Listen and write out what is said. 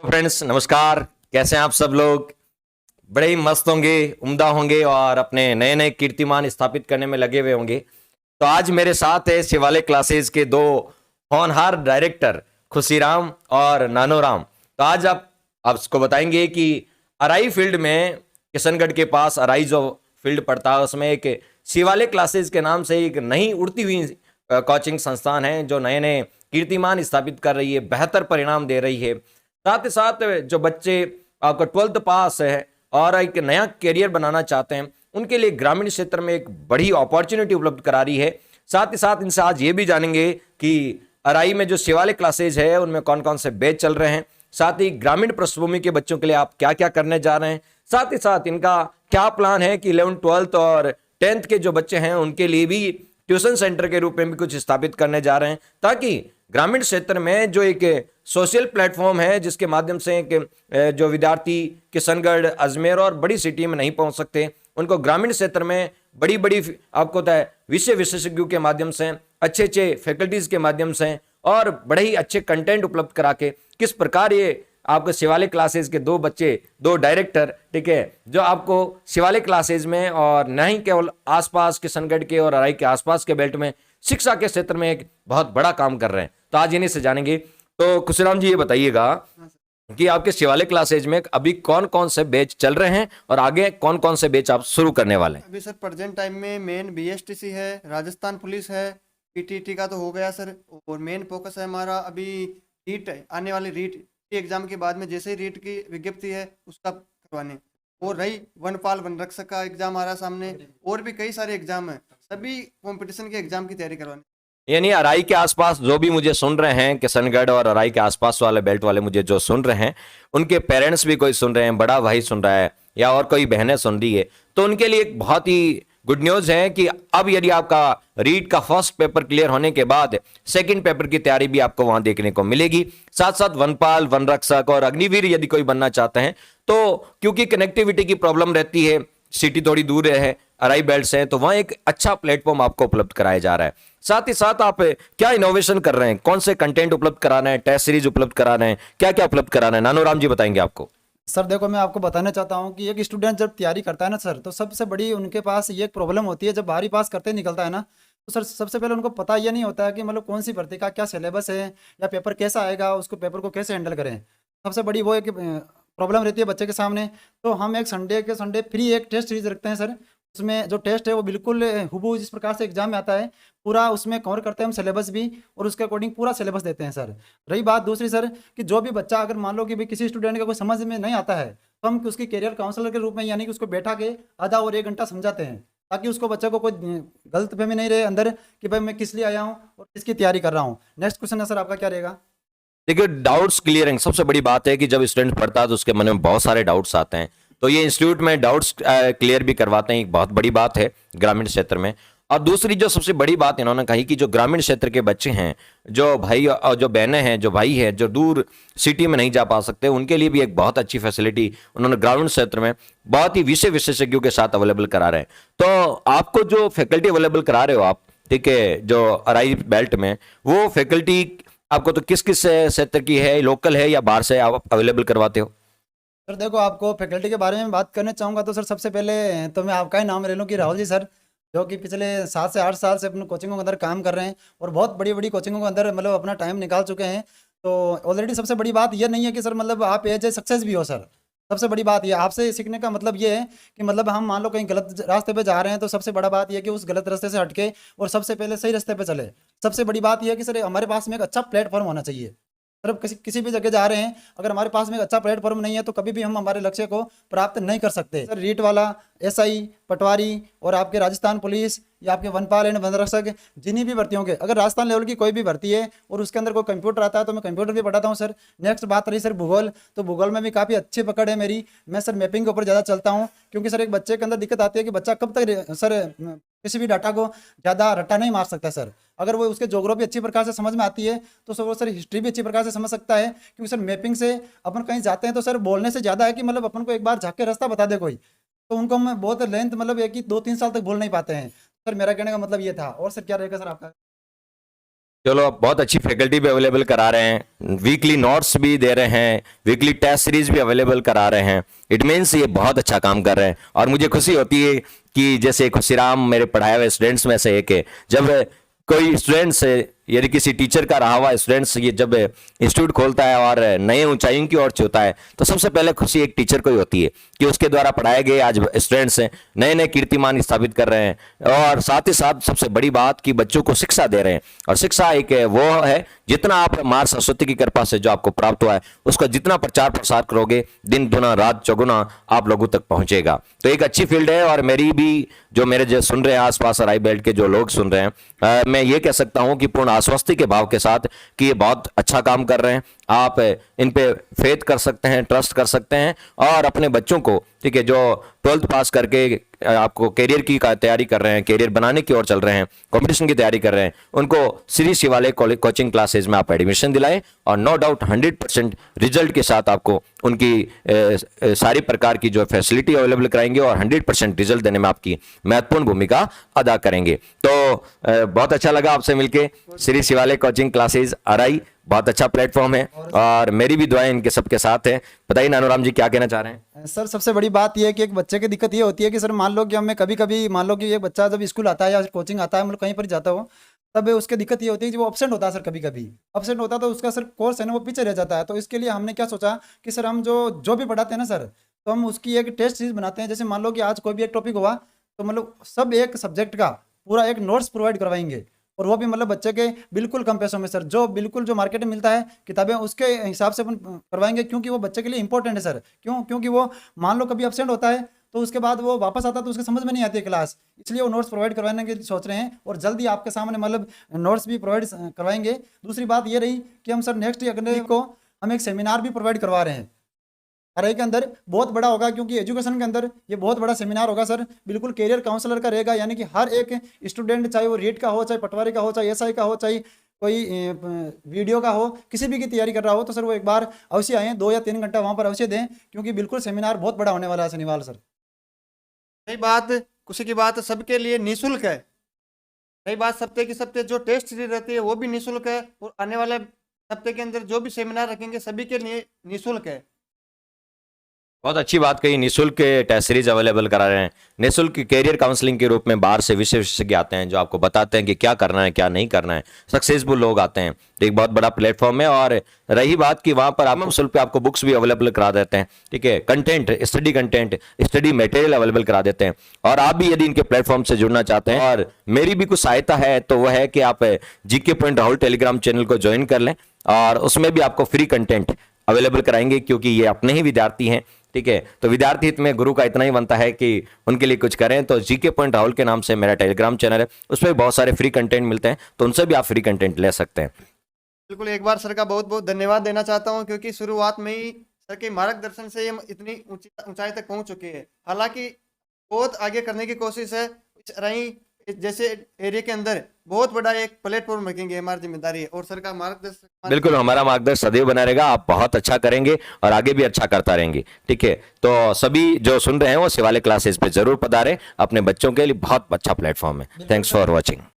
Friends नमस्कार। कैसे हैं आप सब लोग? बड़े ही मस्त होंगे, उम्दा होंगे और अपने नए नए कीर्तिमान स्थापित करने में लगे हुए होंगे। तो आज मेरे साथ है शिवालय क्लासेस के दो होनहार डायरेक्टर खुशीराम और नानोराम। तो आज आप आपको बताएंगे कि अराई फील्ड में, किशनगढ़ के पास अराई जो फील्ड पड़ता है उसमें एक शिवालय क्लासेस के नाम से एक नई उड़ती हुई कोचिंग संस्थान है जो नए नए कीर्तिमान स्थापित कर रही है, बेहतर परिणाम दे रही है। साथ ही साथ जो बच्चे आपका 12th पास है और एक नया करियर बनाना चाहते हैं उनके लिए ग्रामीण क्षेत्र में एक बड़ी अपॉर्चुनिटी उपलब्ध करा रही है। साथ ही साथ इनसे आज ये भी जानेंगे कि अराई में जो शिवालय क्लासेज है उनमें कौन कौन से बैच चल रहे हैं, साथ ही ग्रामीण पृष्ठभूमि के बच्चों के लिए आप क्या क्या करने जा रहे हैं, साथ ही साथ इनका क्या प्लान है कि 11th 12th और 10th के जो बच्चे हैं उनके लिए भी ट्यूशन सेंटर के रूप में भी कुछ स्थापित करने जा रहे हैं, ताकि ग्रामीण क्षेत्र में जो एक सोशल प्लेटफॉर्म है जिसके माध्यम से एक जो विद्यार्थी किशनगढ़, अजमेर और बड़ी सिटी में नहीं पहुंच सकते उनको ग्रामीण क्षेत्र में बड़ी बड़ी आपको होता है विषय विशेषज्ञों के माध्यम से, अच्छे अच्छे फैकल्टीज के माध्यम से और बड़े ही अच्छे कंटेंट उपलब्ध करा के किस प्रकार ये आपको शिवालय क्लासेस के दो बच्चे, दो डायरेक्टर, ठीक है, जो आपको शिवालय क्लासेस में और न ही केवल आसपास किशनगढ़ के और अराई के आसपास के बेल्ट में शिक्षा के क्षेत्र में एक बहुत बड़ा काम कर रहे हैं। तो आज इन्हीं से जानेंगे। तो खुशीराम जी ये बताइएगा कि आपके शिवालय क्लासेज में अभी कौन कौन से बैच चल रहे हैं और आगे कौन कौन से बैच आप शुरू करने वाले हैं? अभी सर प्रेजेंट टाइम में मेन बीएसटीसी है, राजस्थान पुलिस है, पीटीटी का तो हो गया सर, और मेन फोकस है हमारा अभी रीट, आने वाली रीट एग्जाम के बाद में जैसे ही रीट की विज्ञप्ति है उसका करवाने, और रही वनपाल वन रक्षक का एग्जाम आ रहा सामने, और भी कई सारे एग्जाम है, सभी कंपटीशन के एग्जाम की तैयारी करवानी। यानी अराई के आसपास जो भी मुझे सुन रहे हैं, किशनगढ़ और अराई के आसपास वाले बेल्ट वाले मुझे जो सुन रहे हैं, उनके पेरेंट्स भी कोई सुन रहे हैं, बड़ा भाई सुन रहा है या और कोई बहनें सुन रही है, तो उनके लिए एक बहुत ही गुड न्यूज है कि अब यदि आपका रीड का फर्स्ट पेपर क्लियर होने के बाद सेकंड पेपर की तैयारी भी आपको वहां देखने को मिलेगी। साथ साथ वनपाल, वन रक्षक और अग्निवीर यदि कोई बनना चाहते हैं तो क्योंकि कनेक्टिविटी की प्रॉब्लम रहती है, सिटी थोड़ी दूर है अराई बेल्ट से, तो वहां एक अच्छा प्लेटफॉर्म आपको उपलब्ध कराया जा रहा है। साथ ही साथ आप क्या इनोवेशन कर रहे हैं, कौन से कंटेंट उपलब्ध करा रहे हैं, टेस्ट सीरीज उपलब्ध करा रहे हैं, क्या क्या उपलब्ध करा रहे हैं, नानोराम जी बताएंगे आपको। सर देखो, मैं आपको बताना चाहता हूँ कि एक स्टूडेंट जब तैयारी करता है ना सर, तो सबसे बड़ी उनके पास ये एक प्रॉब्लम होती है, जब बाहरी पास करते निकलता है ना, तो सर सबसे पहले उनको पता ये नहीं होता है कि मतलब कौन सी भर्ती का क्या सिलेबस है या पेपर कैसा आएगा, उसको पेपर को कैसे हैंडल करें। सबसे बड़ी वो एक प्रॉब्लम रहती है बच्चे के सामने। तो हम एक संडे के संडे फ्री एक टेस्ट सीरीज रखते हैं सर। उसमें जो टेस्ट है वो बिल्कुल हुबहू जिस प्रकार से एग्जाम में आता है पूरा उसमें कवर करते हैं हम सिलेबस भी, और उसके अकॉर्डिंग पूरा सिलेबस देते हैं सर। रही बात दूसरी सर कि जो भी बच्चा अगर मान लो कि भाई किसी स्टूडेंट का कोई समझ में नहीं आता है, तो हम उसकी करियर काउंसलर के रूप में यानी कि उसको बैठा के आधा और 1 घंटा समझाते हैं, ताकि उसको बच्चे को कोई गलतफहमी नहीं रहे अंदर कि भाई मैं किस लिए आया हूँ और किसकी तैयारी कर रहा हूँ। नेक्स्ट क्वेश्चन है सर, आपका क्या रहेगा? देखिए, डाउट्स क्लियरिंग सबसे बड़ी बात है कि जब स्टूडेंट पढ़ता है तो उसके मन में बहुत सारे डाउट्स आते हैं, तो ये इंस्टीट्यूट में डाउट्स क्लियर भी करवाते हैं, एक बहुत बड़ी बात है ग्रामीण क्षेत्र में। और दूसरी जो सबसे बड़ी बात इन्होंने कही कि जो ग्रामीण क्षेत्र के बच्चे हैं, जो भाई और जो बहनें हैं, जो भाई हैं, जो दूर सिटी में नहीं जा पा सकते, उनके लिए भी एक बहुत अच्छी फैसिलिटी उन्होंने ग्रामीण क्षेत्र में बहुत ही विषय विशेषज्ञों के साथ अवेलेबल करा रहे हैं। तो आपको जो फैकल्टी अवेलेबल करा रहे हो आप, ठीक है, जो अराई बेल्ट में, वो फैकल्टी आपको तो किस किस क्षेत्र की है, लोकल है या बाहर से आप अवेलेबल करवाते हो? सर देखो, आपको फैकल्टी के बारे में बात करना चाहूँगा तो सर सबसे पहले तो मैं आपका ही नाम ले लूँ कि राहुल जी सर, जो कि पिछले 7 से 8 साल से अपने कोचिंगों के अंदर काम कर रहे हैं और बहुत बड़ी बड़ी कोचिंगों के अंदर मतलब अपना टाइम निकाल चुके हैं। तो ऑलरेडी सबसे बड़ी बात ये नहीं है कि सर मतलब आप एज ए सक्सेस भी हो सर। सबसे बड़ी बात ये आपसे सीखने का मतलब ये है कि मतलब हम मान लो कहीं गलत रास्ते पे जा रहे हैं, तो सबसे बड़ा बात ये है कि उस गलत रास्ते से हटके और सबसे पहले सही रास्ते पे चले। सबसे बड़ी बात ये है कि सर हमारे पास में एक अच्छा प्लेटफॉर्म होना चाहिए। सर किसी किसी भी जगह जा रहे हैं, अगर हमारे पास में एक अच्छा प्लेटफॉर्म नहीं है तो कभी भी हम हमारे लक्ष्य को प्राप्त नहीं कर सकते। सर रीट वाला, एसआई, पटवारी और आपके राजस्थान पुलिस या आपके वनपाल एंड वन रक्षक, जिन्हीं भी भर्तियों के, अगर राजस्थान लेवल की कोई भी भर्ती है और उसके अंदर कोई कंप्यूटर आता है तो मैं कंप्यूटर भी पढ़ाता हूँ सर। नेक्स्ट बात रही सर भूगोल, तो भूगोल में भी काफ़ी अच्छी पकड़ है मेरी। मैं सर मैपिंग के ऊपर ज़्यादा चलता हूँ, क्योंकि सर एक बच्चे के अंदर दिक्कत आती है कि बच्चा कब तक सर किसी भी डाटा को ज़्यादा रट्टा नहीं मार सकता सर। अगर वो उसके ज्योग्राफी अच्छी प्रकार से समझ में आती है तो सर वो सर हिस्ट्री भी अच्छी प्रकार से समझ सकता है, क्योंकि सर मैपिंग से अपन कहीं जाते हैं तो सर बोलने से ज़्यादा है कि मतलब अपन को एक बार झाँक के रास्ता बता दे कोई, तो उनको हम बहुत लेंथ मतलब एक ही 2-3 साल तक बोल नहीं पाते हैं। सर मेरा कहने का मतलब ये था। और सर क्या रहेगा सर आपका? चलो, अब बहुत अच्छी फैकल्टी भी अवेलेबल करा रहे हैं, वीकली नोट्स भी दे रहे हैं, वीकली टेस्ट सीरीज भी अवेलेबल करा रहे हैं। इट मीन्स ये बहुत अच्छा काम कर रहे हैं और मुझे खुशी होती है कि जैसे खुशीराम मेरे पढ़ाए हुए स्टूडेंट्स में से एक है। जब कोई स्टूडेंट्स यदि किसी टीचर का रहा हुआ स्टूडेंट्स ये जब इंस्टीट्यूट खोलता है और नए ऊंचाइयों की ओर छूता है तो सबसे पहले खुशी एक टीचर को ही होती है कि उसके द्वारा पढ़ाए गए आज स्टूडेंट्स नए नए कीर्तिमान स्थापित कर रहे हैं और साथ ही साथ सबसे बड़ी बात कि बच्चों को शिक्षा दे रहे हैं। और शिक्षा एक वो है, जितना आप मां सरस्वती की कृपा से जो आपको प्राप्त हुआ है उसका जितना प्रचार प्रसार करोगे, दिन दुना रात चौगुना आप लोगों तक पहुंचेगा। तो एक अच्छी फील्ड है और मेरी भी जो मेरे जो सुन रहे हैं आसपास राई बेल्ट के जो लोग सुन रहे हैं, मैं ये कह सकता हूं कि पूर्ण आश्वस्ति के भाव के साथ कि ये बहुत अच्छा काम कर रहे हैं। आप इन पे फेथ कर सकते हैं, ट्रस्ट कर सकते हैं और अपने बच्चों को, ठीक है, जो 12th पास करके आपको कैरियर की तैयारी कर रहे हैं, कैरियर बनाने की ओर चल रहे हैं, कंपटीशन की तैयारी कर रहे हैं, उनको श्री शिवालय कोचिंग क्लासेज में आप एडमिशन दिलाएं और नो डाउट 100% रिजल्ट के साथ आपको उनकी सारी प्रकार की जो फैसिलिटी अवेलेबल कराएंगे और 100% रिजल्ट देने में आपकी महत्वपूर्ण भूमिका अदा करेंगे। तो बहुत अच्छा लगा आपसे मिलके। श्री शिवालय कोचिंग क्लासेज अराई बहुत अच्छा प्लेटफॉर्म है और मेरी भी दुआएं इनके सबके साथ है। बताइए नानूराम जी क्या कहना चाह रहे हैं? सर सबसे बड़ी बात यह है कि एक बच्चे की दिक्कत ये होती है कि सर मान लो कि हमें कभी कभी मान लो कि एक बच्चा जब स्कूल आता है या कोचिंग आता है, मतलब कहीं पर जाता हो, तब उसकी दिक्कत ये होती है कि वो अपसेंट होता है। सर कभी कभी अपसेंट होता है तो उसका सर कोर्स है ना वो पीछे रह जाता है। तो इसके लिए हमने क्या सोचा कि सर हम जो भी पढ़ाते हैं ना सर, तो हम उसकी एक टेस्ट सीरीज बनाते हैं। जैसे मान लो कि आज कोई भी एक टॉपिक हुआ तो मतलब सब एक सब्जेक्ट का पूरा एक नोट्स प्रोवाइड करवाएंगे और वो भी मतलब बच्चे के बिल्कुल कम पैसों में सर, जो बिल्कुल जो मार्केट में मिलता है किताबें उसके हिसाब से अपन करवाएंगे, क्योंकि वो बच्चे के लिए इंपॉर्टेंट है सर। क्योंकि वो मान लो कभी अपसेंट होता है तो उसके बाद वो वापस आता है तो उसके समझ में नहीं आती है क्लास, इसलिए वो नोट्स प्रोवाइड करवाने के लिए सोच रहे हैं और जल्दी आपके सामने मतलब नोट्स भी प्रोवाइड करवाएंगे। दूसरी बात ये रही कि हम सर नेक्स्ट अगले को हम एक सेमिनार भी प्रोवाइड करवा रहे हैं। अरे के अंदर बहुत बड़ा होगा, क्योंकि एजुकेशन के अंदर ये बहुत बड़ा सेमिनार होगा सर, बिल्कुल कैरियर काउंसलर का रहेगा। यानी कि हर एक स्टूडेंट, चाहे वो रीट का हो, चाहे पटवारी का हो, चाहे एसआई का हो, चाहे कोई वीडियो का हो, किसी भी की तैयारी कर रहा हो, तो सर वो एक बार अवश्य आए, 2 या 3 घंटा वहाँ पर अवश्य दें, क्योंकि बिल्कुल सेमिनार बहुत बड़ा होने वाला है शनिवार सर। सही बात, खुशी की बात सबके लिए निःशुल्क है। सही बात, सप्ताह की सप्ताह जो टेस्ट सीरीज रहती है वो भी निःशुल्क है और आने वाले हफ्ते के अंदर जो भी सेमिनार रखेंगे सभी के लिए निःशुल्क है। बहुत अच्छी बात कही, निःशुल्क टेस्ट सीरीज अवेलेबल करा रहे हैं। निःशुल्क कैरियर काउंसलिंग के रूप में बाहर से विशेषज्ञ आते हैं जो आपको बताते हैं कि क्या करना है क्या नहीं करना है। सक्सेसफुल लोग आते हैं, तो एक बहुत बड़ा प्लेटफॉर्म है। और रही बात कि वहां पर आप शुल्क पे आपको बुक्स भी अवेलेबल करा देते हैं, ठीक है, कंटेंट, स्टडी मटेरियल अवेलेबल करा देते हैं। और आप भी यदि इनके प्लेटफॉर्म से जुड़ना चाहते हैं और मेरी भी कुछ सहायता है तो वह है कि आप GK point Rahul Telegram channel को ज्वाइन कर लें और उसमें भी आपको फ्री कंटेंट अवेलेबल कराएंगे, क्योंकि ये अपने ही विद्यार्थी हैं, ठीक है। तो विद्यार्थी हित में गुरु का इतना ही बनता है कि उनके लिए कुछ करें। तो जीके पॉइंट राहुल के नाम से मेरा टेलीग्राम चैनल है, उसमें बहुत सारे फ्री कंटेंट मिलते हैं, तो उनसे भी आप फ्री कंटेंट ले सकते हैं। बिल्कुल, एक बार सर का बहुत बहुत धन्यवाद देना चाहता हूं, क्योंकि शुरुआत में ही सर के मार्गदर्शन से हम इतनी ऊंचाई तक पहुंच चुके हैं। हालांकि बहुत आगे करने की कोशिश है रही, जैसे एरिया के अंदर बहुत बड़ा एक प्लेटफॉर्म रखेंगे, हमारी जिम्मेदारी है और सर का मार्गदर्शन। बिल्कुल, हमारा मार्गदर्शन सदैव बना रहेगा, आप बहुत अच्छा करेंगे और आगे भी अच्छा करता रहेंगे, ठीक है। तो सभी जो सुन रहे हैं वो शिवालय क्लासेस पे जरूर पधारें, अपने बच्चों के लिए बहुत अच्छा प्लेटफॉर्म है। Thanks for watching.